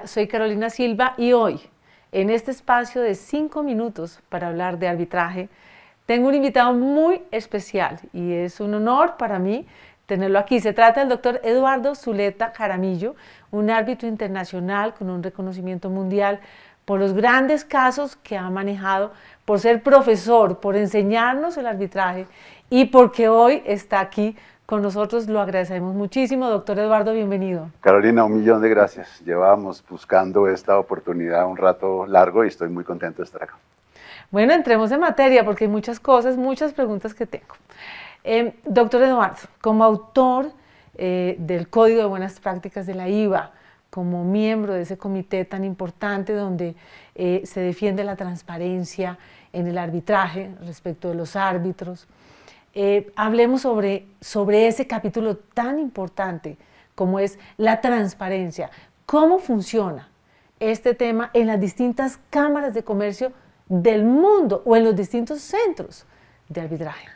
Hola, soy Carolina Silva y hoy, en este espacio de 5 minutos para hablar de arbitraje, tengo un invitado muy especial y es un honor para mí tenerlo aquí. Se trata del doctor Eduardo Zuleta Jaramillo, un árbitro internacional con un reconocimiento mundial por los grandes casos que ha manejado, por ser profesor, por enseñarnos el arbitraje y porque hoy está aquí con nosotros. Lo agradecemos muchísimo. Doctor Eduardo, bienvenido. Carolina, 1.000.000 de gracias. Llevábamos buscando esta oportunidad un rato largo y estoy muy contento de estar acá. Bueno, entremos en materia porque hay muchas cosas, muchas preguntas que tengo. Doctor Eduardo, como autor del Código de Buenas Prácticas de la IVA, como miembro de ese comité tan importante donde se defiende la transparencia en el arbitraje respecto de los árbitros, hablemos sobre ese capítulo tan importante como es la transparencia. ¿Cómo funciona este tema en las distintas cámaras de comercio del mundo o en los distintos centros de arbitraje?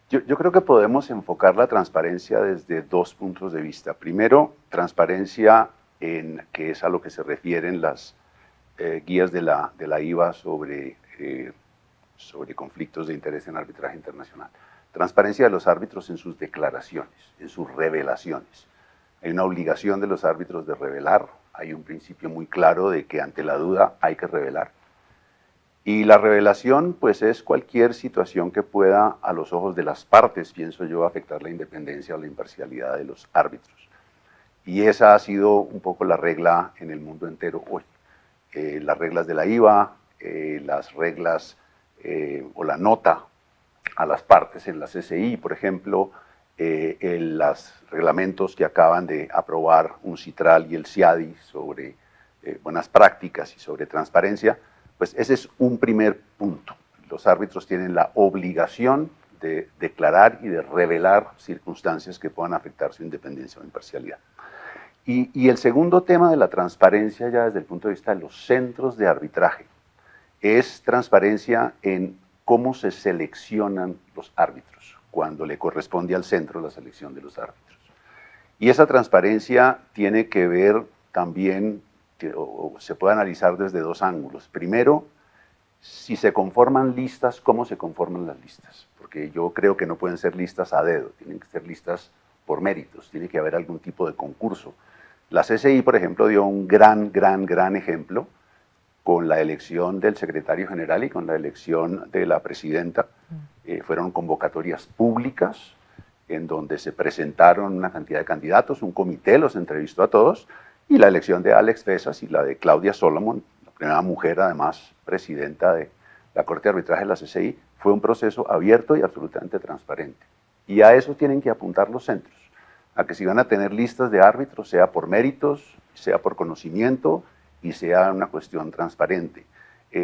Yo creo que podemos enfocar la transparencia desde dos puntos de vista. Primero, transparencia que es a lo que se refieren las guías de la IVA sobre conflictos de interés en arbitraje internacional. Transparencia de los árbitros en sus declaraciones, en sus revelaciones. Hay una obligación de los árbitros de revelar, hay un principio muy claro de que ante la duda hay que revelar. Y la revelación, pues, es cualquier situación que pueda, a los ojos de las partes, pienso yo, afectar la independencia o la imparcialidad de los árbitros. Y esa ha sido un poco la regla en el mundo entero hoy. Las reglas de la IVA, las reglas o la nota a las partes en la CCI, por ejemplo, en los reglamentos que acaban de aprobar UNCITRAL y el CIADI sobre buenas prácticas y sobre transparencia, pues ese es un primer punto. Los árbitros tienen la obligación de declarar y de revelar circunstancias que puedan afectar su independencia o imparcialidad. Y el segundo tema de la transparencia, ya desde el punto de vista de los centros de arbitraje, es transparencia en cómo se seleccionan los árbitros, cuando le corresponde al centro la selección de los árbitros. Y esa transparencia tiene que ver también, o se puede analizar desde dos ángulos. Primero, si se conforman listas, ¿cómo se conforman las listas? Porque yo creo que no pueden ser listas a dedo, tienen que ser listas por méritos, tiene que haber algún tipo de concurso. La CCI, por ejemplo, dio un gran ejemplo con la elección del secretario general y con la elección de la presidenta. Fueron convocatorias públicas en donde se presentaron una cantidad de candidatos, un comité los entrevistó a todos, y la elección de Alex Fesas y la de Claudia Solomon, la primera mujer además presidenta de la Corte de Arbitraje de la CCI, fue un proceso abierto y absolutamente transparente. Y a eso tienen que apuntar los centros, a que si van a tener listas de árbitros, sea por méritos, sea por conocimiento y sea una cuestión transparente.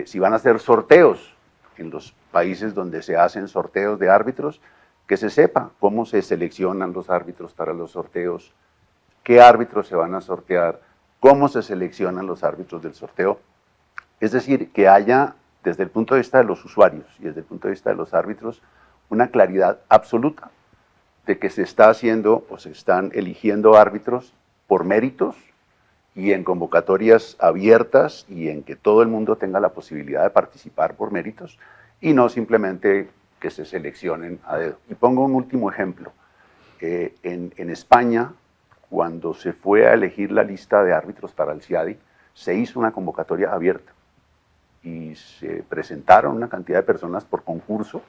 Si van a hacer sorteos en los países donde se hacen sorteos de árbitros, que se sepa cómo se seleccionan los árbitros para los sorteos, qué árbitros se van a sortear, cómo se seleccionan los árbitros del sorteo. Es decir, que haya, desde el punto de vista de los usuarios y desde el punto de vista de los árbitros, una claridad absoluta de que se está haciendo o se están eligiendo árbitros por méritos y en convocatorias abiertas y en que todo el mundo tenga la posibilidad de participar por méritos y no simplemente que se seleccionen a dedo. Y pongo un último ejemplo. En España, cuando se fue a elegir la lista de árbitros para el CIADI, se hizo una convocatoria abierta y se presentaron una cantidad de personas por concurso,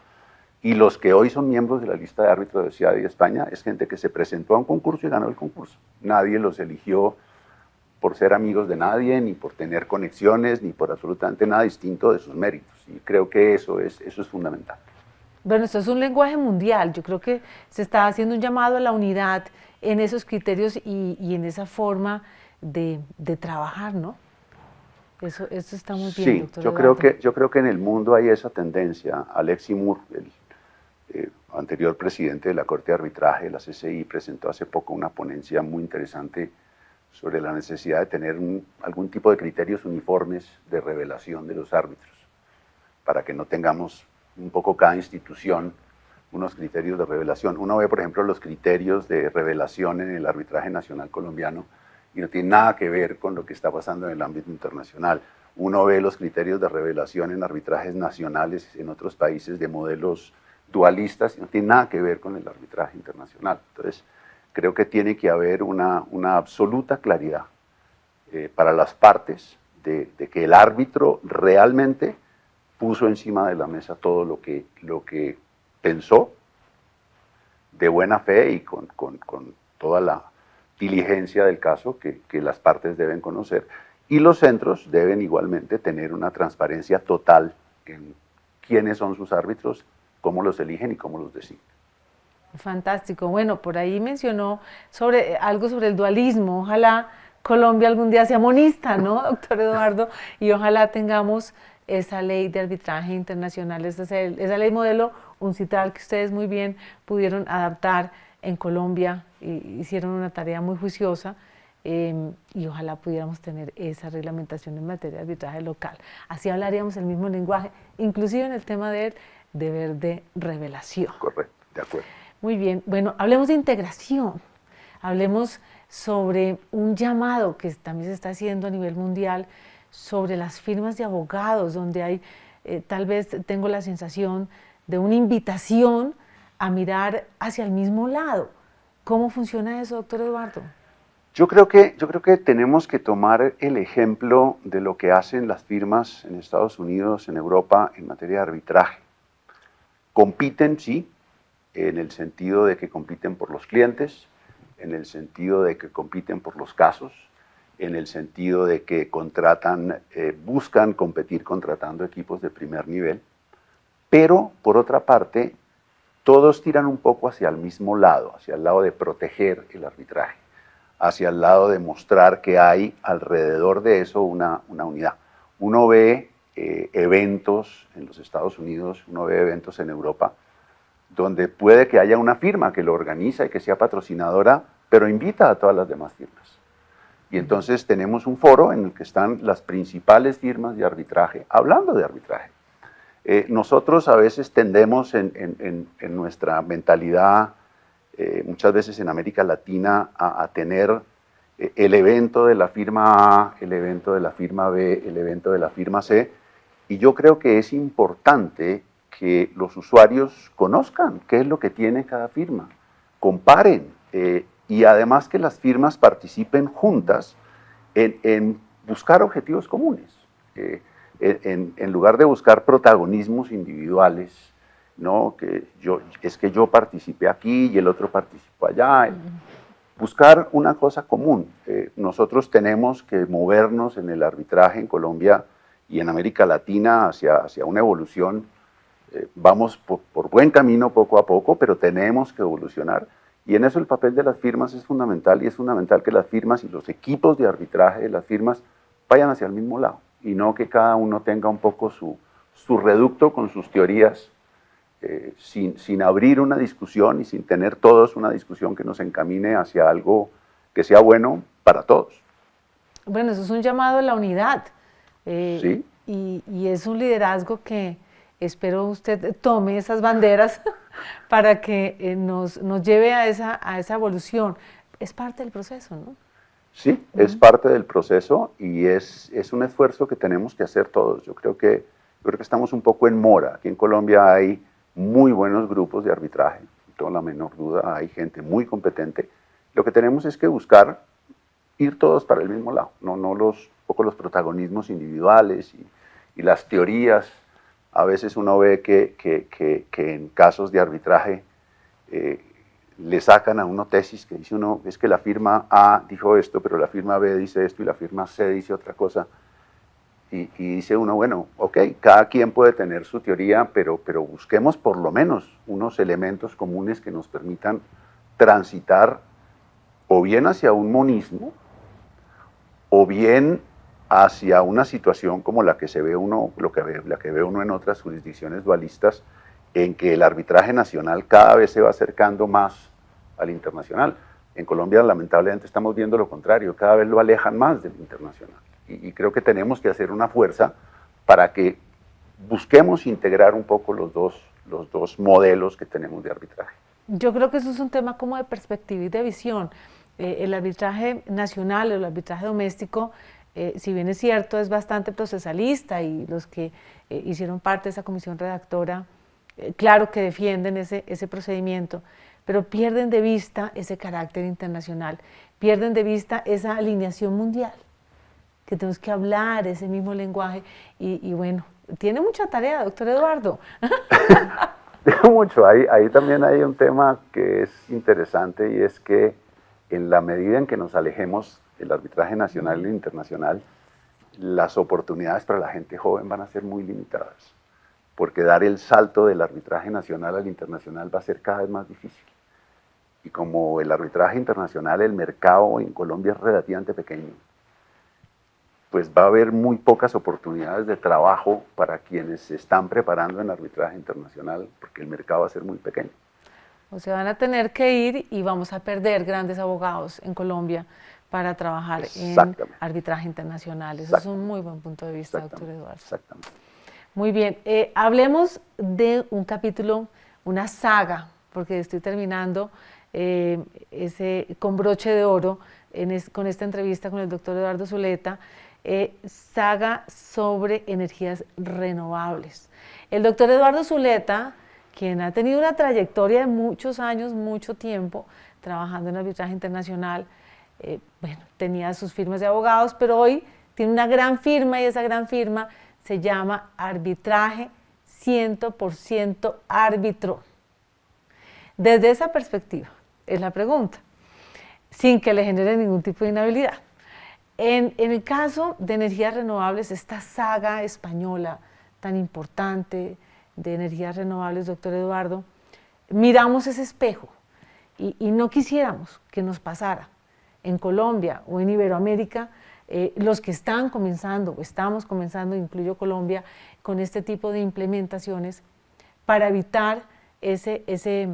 y los que hoy son miembros de la lista de árbitros de CIADI de España es gente que se presentó a un concurso y ganó el concurso. Nadie los eligió por ser amigos de nadie, ni por tener conexiones, ni por absolutamente nada distinto de sus méritos. Y creo que eso es fundamental. Bueno, esto es un lenguaje mundial. Yo creo que se está haciendo un llamado a la unidad en esos criterios y en esa forma de trabajar, ¿no? Eso está muy bien, sí, doctor yo creo que en el mundo hay esa tendencia. Alexi Moore, el anterior presidente de la Corte de Arbitraje, la CCI, presentó hace poco una ponencia muy interesante sobre la necesidad de tener algún tipo de criterios uniformes de revelación de los árbitros, para que no tengamos un poco cada institución unos criterios de revelación. Uno ve, por ejemplo, los criterios de revelación en el arbitraje nacional colombiano y no tiene nada que ver con lo que está pasando en el ámbito internacional. Uno ve los criterios de revelación en arbitrajes nacionales en otros países de modelos dualistas y no tiene nada que ver con el arbitraje internacional. Entonces, creo que tiene que haber una absoluta claridad para las partes de que el árbitro realmente puso encima de la mesa todo lo que pensó de buena fe y con toda la diligencia del caso que las partes deben conocer. Y los centros deben igualmente tener una transparencia total en quiénes son sus árbitros, cómo los eligen y cómo los designan. Fantástico. Bueno, por ahí mencionó algo sobre el dualismo. Ojalá Colombia algún día sea monista, ¿no, doctor Eduardo? Y ojalá tengamos esa ley de arbitraje internacional, esa ley modelo UNCITRAL que ustedes muy bien pudieron adaptar en Colombia, hicieron una tarea muy juiciosa, y ojalá pudiéramos tener esa reglamentación en materia de arbitraje local. Así hablaríamos el mismo lenguaje, inclusive en el tema del deber de revelación. Correcto, de acuerdo. Muy bien, bueno, hablemos de integración, hablemos sobre un llamado que también se está haciendo a nivel mundial sobre las firmas de abogados, donde hay, tal vez tengo la sensación de una invitación a mirar hacia el mismo lado. ¿Cómo funciona eso, doctor Eduardo? Yo creo que tenemos que tomar el ejemplo de lo que hacen las firmas en Estados Unidos, en Europa, en materia de arbitraje. Compiten, sí, en el sentido de que compiten por los clientes, en el sentido de que compiten por los casos, en el sentido de que buscan competir contratando equipos de primer nivel, pero por otra parte, todos tiran un poco hacia el mismo lado, hacia el lado de proteger el arbitraje, hacia el lado de mostrar que hay alrededor de eso una unidad. Uno ve eventos en los Estados Unidos, uno ve eventos en Europa, donde puede que haya una firma que lo organiza y que sea patrocinadora, pero invita a todas las demás firmas. Y entonces tenemos un foro en el que están las principales firmas de arbitraje hablando de arbitraje. Nosotros a veces tendemos en nuestra mentalidad, muchas veces en América Latina, a tener el evento de la firma A, el evento de la firma B, el evento de la firma C, y yo creo que es importante que los usuarios conozcan qué es lo que tiene cada firma, comparen, y además que las firmas participen juntas en buscar objetivos comunes, en lugar de buscar protagonismos individuales, ¿no? Es que yo participé aquí y el otro participó allá. Buscar una cosa común. Nosotros tenemos que movernos en el arbitraje en Colombia y en América Latina hacia una evolución. Vamos por buen camino poco a poco, pero tenemos que evolucionar. Y en eso el papel de las firmas es fundamental, y es fundamental que las firmas y los equipos de arbitraje de las firmas vayan hacia el mismo lado, y no que cada uno tenga un poco su reducto con sus teorías, sin abrir una discusión y sin tener todos una discusión que nos encamine hacia algo que sea bueno para todos. Bueno, eso es un llamado a la unidad, ¿Sí? y es un liderazgo que espero usted tome esas banderas para que nos lleve a esa evolución. Es parte del proceso, ¿no? Sí, es parte del proceso y es un esfuerzo que tenemos que hacer todos. Yo creo que estamos un poco en mora. Aquí en Colombia hay muy buenos grupos de arbitraje, sin toda la menor duda, hay gente muy competente. Lo que tenemos es que buscar ir todos para el mismo lado, no poco los protagonismos individuales y las teorías. A veces uno ve que en casos de arbitraje le sacan a uno tesis que dice uno, es que la firma A dijo esto, pero la firma B dice esto y la firma C dice otra cosa. Y dice uno, bueno, ok, cada quien puede tener su teoría, pero busquemos por lo menos unos elementos comunes que nos permitan transitar o bien hacia un monismo, o bien hacia una situación como la que se ve uno, la que ve uno en otras jurisdicciones dualistas, en que el arbitraje nacional cada vez se va acercando más al internacional. En Colombia, lamentablemente, estamos viendo lo contrario, cada vez lo alejan más del internacional. Y creo que tenemos que hacer una fuerza para que busquemos integrar un poco los dos modelos que tenemos de arbitraje. Yo creo que eso es un tema como de perspectiva y de visión. el arbitraje nacional o el arbitraje doméstico, si bien es cierto, es bastante procesalista y los que hicieron parte de esa comisión redactora, claro que defienden ese procedimiento, pero pierden de vista ese carácter internacional, pierden de vista esa alineación mundial, que tenemos que hablar ese mismo lenguaje y bueno, tiene mucha tarea, doctor Eduardo. Mucho, ahí también hay un tema que es interesante y es que en la medida en que nos alejemos del arbitraje nacional e internacional, las oportunidades para la gente joven van a ser muy limitadas, porque dar el salto del arbitraje nacional al internacional va a ser cada vez más difícil. Y como el arbitraje internacional, el mercado en Colombia es relativamente pequeño, pues va a haber muy pocas oportunidades de trabajo para quienes se están preparando en arbitraje internacional, porque el mercado va a ser muy pequeño. O sea, van a tener que ir y vamos a perder grandes abogados en Colombia para trabajar en arbitraje internacional. Eso es un muy buen punto de vista, doctor Eduardo. Exactamente. Muy bien, hablemos de un capítulo, una saga, porque estoy terminando con broche de oro con esta entrevista con el doctor Eduardo Zuleta, saga sobre energías renovables. El doctor Eduardo Zuleta, quien ha tenido una trayectoria de muchos años, mucho tiempo, trabajando en arbitraje internacional, bueno, tenía sus firmas de abogados, pero hoy tiene una gran firma y esa gran firma se llama Arbitraje 100% Árbitro. Desde esa perspectiva, es la pregunta, sin que le genere ningún tipo de inhabilidad. En el caso de energías renovables, esta saga española tan importante de energías renovables, doctor Eduardo, miramos ese espejo y no quisiéramos que nos pasara en Colombia o en Iberoamérica, los que están comenzando o estamos comenzando, incluyo Colombia, con este tipo de implementaciones para evitar ese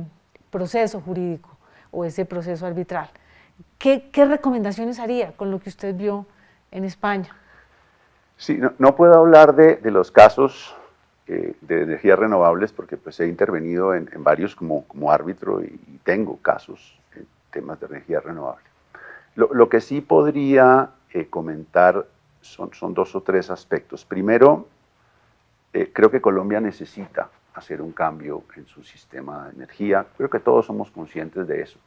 proceso jurídico o ese proceso arbitral. ¿Qué recomendaciones haría con lo que usted vio en España? Sí, no puedo hablar de los casos de energías renovables porque pues he intervenido en varios como árbitro y tengo casos en temas de energía renovable. Lo que sí podría comentar son dos o tres aspectos. Primero, creo que Colombia necesita hacer un cambio en su sistema de energía. Creo que todos somos conscientes de eso.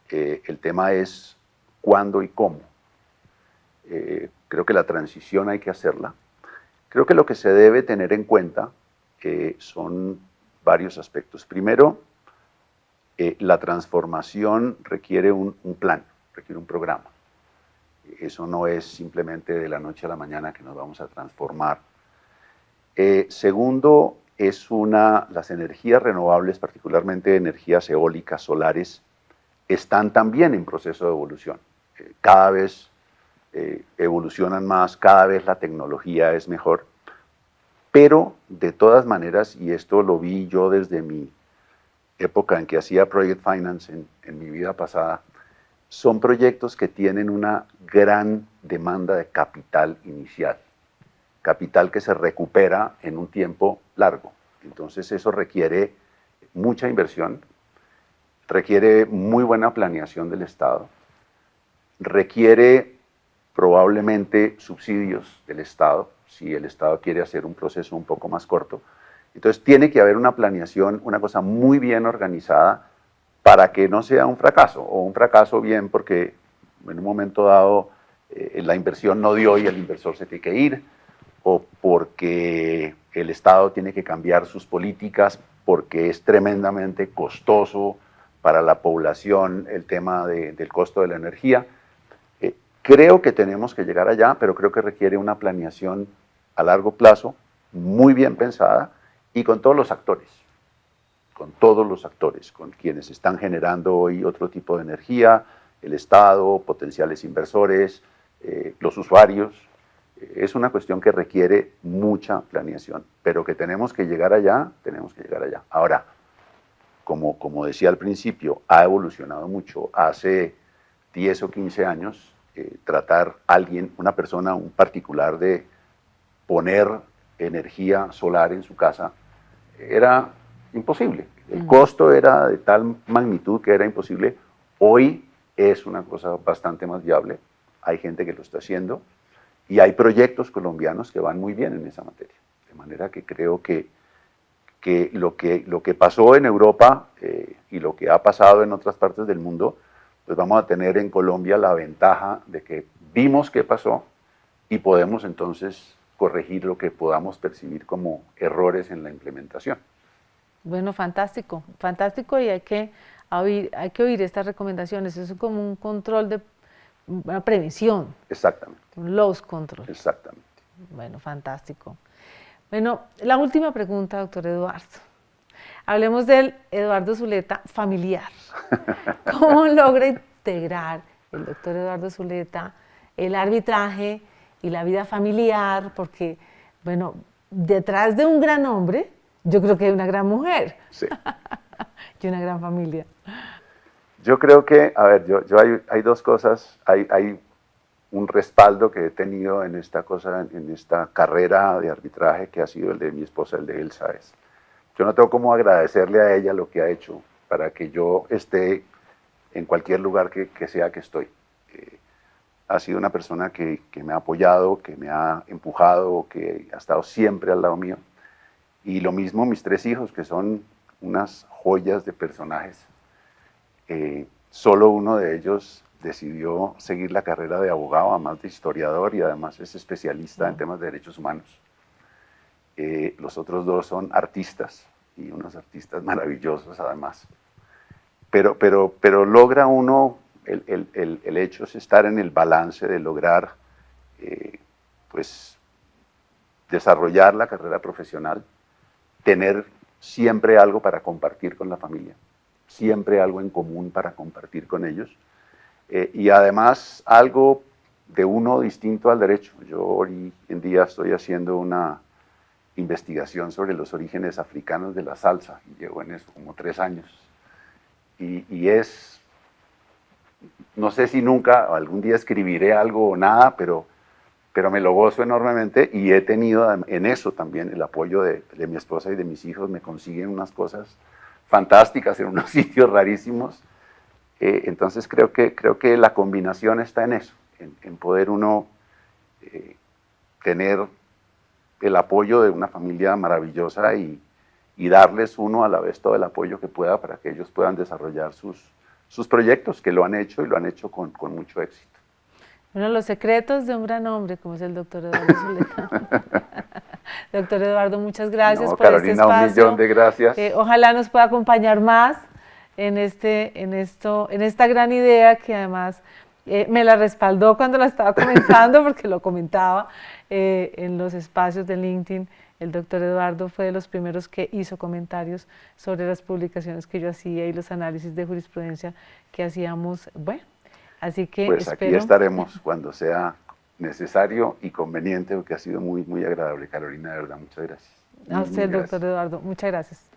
El tema es cuándo y cómo. Creo que la transición hay que hacerla. Creo que lo que se debe tener en cuenta son varios aspectos. Primero, la transformación requiere un plan, requiere un programa. Eso no es simplemente de la noche a la mañana que nos vamos a transformar. Segundo, las energías renovables, particularmente energías eólicas, solares, están también en proceso de evolución. Cada vez evolucionan más, cada vez la tecnología es mejor, pero de todas maneras, y esto lo vi yo desde mi época en que hacía Project Finance en mi vida pasada, son proyectos que tienen una gran demanda de capital inicial, capital que se recupera en un tiempo largo. Entonces eso requiere mucha inversión, requiere muy buena planeación del Estado, requiere probablemente subsidios del Estado, si el Estado quiere hacer un proceso un poco más corto. Entonces tiene que haber una planeación, una cosa muy bien organizada para que no sea un fracaso, o un fracaso bien porque en un momento dado la inversión no dio y el inversor se tiene que ir, o porque el Estado tiene que cambiar sus políticas porque es tremendamente costoso para la población el tema del costo de la energía. Creo que tenemos que llegar allá, pero creo que requiere una planeación a largo plazo, muy bien pensada y con todos los actores, con quienes están generando hoy otro tipo de energía, el Estado, potenciales inversores, los usuarios. Es una cuestión que requiere mucha planeación, pero que tenemos que llegar allá, tenemos que llegar allá. Ahora, como decía al principio, ha evolucionado mucho. Hace 10 o 15 años, tratar una persona, un particular, de poner energía solar en su casa era imposible. El costo era de tal magnitud que era imposible. Hoy es una cosa bastante más viable, hay gente que lo está haciendo y hay proyectos colombianos que van muy bien en esa materia. De manera que creo que lo que pasó en Europa y lo que ha pasado en otras partes del mundo, pues vamos a tener en Colombia la ventaja de que vimos qué pasó y podemos entonces corregir lo que podamos percibir como errores en la implementación. Bueno, fantástico, fantástico, y hay que oír estas recomendaciones. Eso es como un control de una prevención, Exactamente. un loss control. Exactamente. Bueno, fantástico. Bueno, la última pregunta, doctor Eduardo. Hablemos del Eduardo Zuleta familiar. ¿Cómo logra integrar el doctor Eduardo Zuleta el arbitraje y la vida familiar? Porque, bueno, detrás de un gran hombre, yo creo que hay una gran mujer. Sí. Y una gran familia. Yo creo que, a ver, hay dos cosas. Hay un respaldo que he tenido en esta cosa, en esta carrera de arbitraje que ha sido el de mi esposa, el de Elsa. Yo no tengo cómo agradecerle a ella lo que ha hecho para que yo esté en cualquier lugar que sea que estoy. Ha sido una persona que me ha apoyado, que me ha empujado, que ha estado siempre al lado mío. Y lo mismo mis tres hijos, que son unas joyas de personajes. Solo uno de ellos decidió seguir la carrera de abogado, además de historiador, y además es especialista en temas de derechos humanos. Los otros dos son artistas, y unos artistas maravillosos además. Pero logra uno, el hecho es estar en el balance de lograr pues, desarrollar la carrera profesional, tener siempre algo para compartir con la familia, siempre algo en común para compartir con ellos, y además algo de uno distinto al derecho. Yo hoy en día estoy haciendo una investigación sobre los orígenes africanos de la salsa, y llevo en eso como 3 años, y es, no sé si nunca o algún día escribiré algo o nada, pero me lo gozo enormemente, y he tenido en eso también el apoyo de mi esposa y de mis hijos. Me consiguen unas cosas fantásticas en unos sitios rarísimos. Entonces creo que la combinación está en eso, en poder uno tener el apoyo de una familia maravillosa y darles uno a la vez todo el apoyo que pueda para que ellos puedan desarrollar sus proyectos, que lo han hecho y lo han hecho con mucho éxito. Bueno, los secretos de un gran hombre, como es el doctor Eduardo Zuleta. Doctor Eduardo, muchas gracias por Carolina, este espacio. Un millón de gracias. Ojalá nos pueda acompañar más en esta gran idea que además me la respaldó cuando la estaba comenzando, porque lo comentaba en los espacios de LinkedIn. El doctor Eduardo fue de los primeros que hizo comentarios sobre las publicaciones que yo hacía y los análisis de jurisprudencia que hacíamos. Bueno, así que pues aquí estaremos cuando sea necesario y conveniente, porque ha sido muy, muy agradable, Carolina, de verdad. Muchas gracias. A usted, doctor Eduardo, muchas gracias.